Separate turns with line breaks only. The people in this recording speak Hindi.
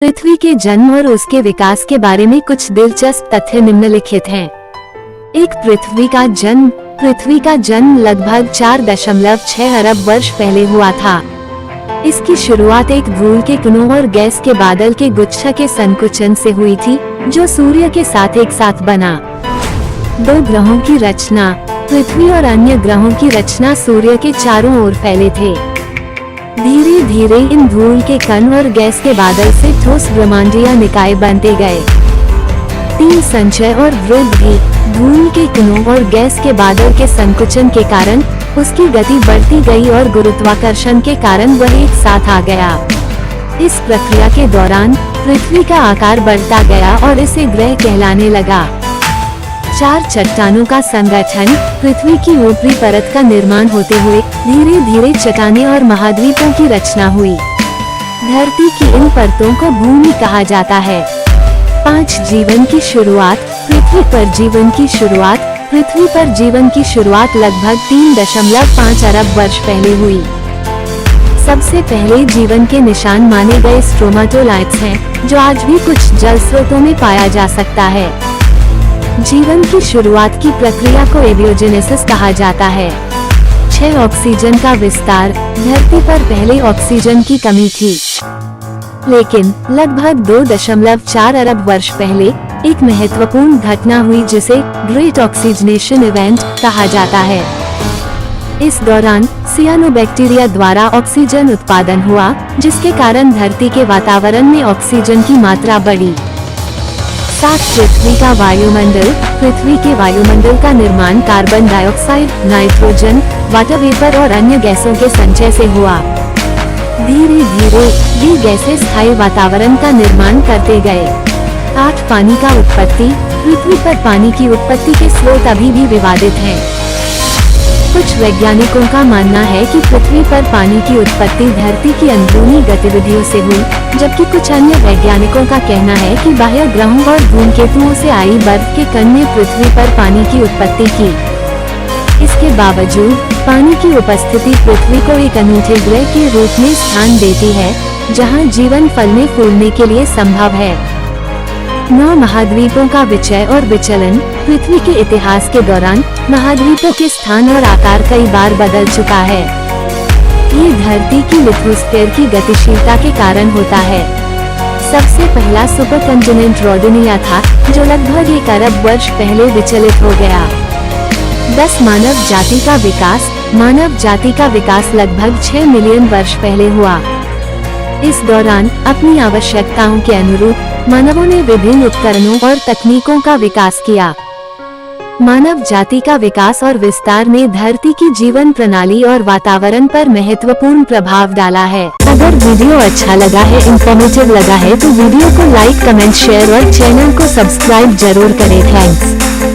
पृथ्वी के जन्म और उसके विकास के बारे में कुछ दिलचस्प तथ्य निम्नलिखित हैं। एक पृथ्वी का जन्म लगभग 4.6 अरब वर्ष पहले हुआ था। इसकी शुरुआत एक धूल के कणों और गैस के बादल के गुच्छा के संकुचन से हुई थी, जो सूर्य के साथ एक साथ बना। दो ग्रहों की रचना। पृथ्वी और अन्य ग्रहों की रचना सूर्य के चारों ओर फैले थे। धीरे धीरे इन धूल के कण और गैस के बादल से ठोस ब्रह्मांडीय निकाय बनते गए। तीन संचय और वृद्धि। धूल के कणों और गैस के बादल के संकुचन के कारण उसकी गति बढ़ती गई और गुरुत्वाकर्षण के कारण वह एक साथ आ गया। इस प्रक्रिया के दौरान पृथ्वी का आकार बढ़ता गया और इसे ग्रह कहलाने लगा। चार चट्टानों का संगठन। पृथ्वी की ऊपरी परत का निर्माण होते हुए धीरे धीरे चट्टानें और महाद्वीपों की रचना हुई। धरती की इन परतों को भूमि कहा जाता है। 5 जीवन की शुरुआत। पृथ्वी पर जीवन की शुरुआत। पृथ्वी पर जीवन की शुरुआत लगभग 3.5 अरब वर्ष पहले हुई। सबसे पहले जीवन के निशान माने गए स्ट्रोमाटोलाइट्स हैं, जो आज भी कुछ जल स्रोतों में पाया जा सकता है। जीवन की शुरुआत की प्रक्रिया को एबियोजेनेसिस कहा जाता है। 6 ऑक्सीजन का विस्तार। धरती पर पहले ऑक्सीजन की कमी थी, लेकिन लगभग 2.4 अरब वर्ष पहले एक महत्वपूर्ण घटना हुई जिसे ग्रेट ऑक्सीजनेशन इवेंट कहा जाता है। इस दौरान सियानोबैक्टीरिया द्वारा ऑक्सीजन उत्पादन हुआ, जिसके कारण धरती के वातावरण में ऑक्सीजन की मात्रा बढ़ी। 7 पृथ्वी का वायुमंडल। पृथ्वी के वायुमंडल का निर्माण carbon dioxide, nitrogen, water vapour और अन्य गैसों के संचय से हुआ। धीरे धीरे ये गैसें स्थायी वातावरण का निर्माण करते गए। 8 पानी का उत्पत्ति। पृथ्वी पर पानी की उत्पत्ति के स्रोत अभी भी विवादित हैं। कुछ वैज्ञानिकों का मानना है कि पृथ्वी पर पानी की उत्पत्ति धरती की अंदरूनी गतिविधियों से हुई, जबकि कुछ अन्य वैज्ञानिकों का कहना है कि बाह्य ग्रहों और धूमकेतुओं से आई बर्फ के कण ने पृथ्वी पर पानी की उत्पत्ति की। इसके बावजूद पानी की उपस्थिति पृथ्वी को एक अनूठे ग्रह के रूप में स्थान देती है, जहां जीवन फलने फूलने के लिए संभव है। 9 महाद्वीपों का विचय और विचलन। पृथ्वी के इतिहास के दौरान महाद्वीपों के स्थान और आकार कई बार बदल चुका है। ये धरती की लिथोस्फीयर की गतिशीलता के कारण होता है। सबसे पहला सुपर कंटिनेंट रोडेनिया था, जो लगभग 1 अरब वर्ष पहले विचलित हो गया। 10 मानव जाति का विकास। मानव जाति का विकास लगभग 6 मिलियन वर्ष पहले हुआ। इस दौरान अपनी आवश्यकताओं के अनुरूप मानवों ने विभिन्न उपकरणों और तकनीकों का विकास किया। मानव जाति का विकास और विस्तार ने धरती की जीवन प्रणाली और वातावरण पर महत्वपूर्ण प्रभाव डाला है। अगर वीडियो अच्छा लगा है, इंफॉर्मेटिव लगा है, तो वीडियो को लाइक, कमेंट, शेयर और चैनल को सब्सक्राइब जरूर करें। थैंक्स।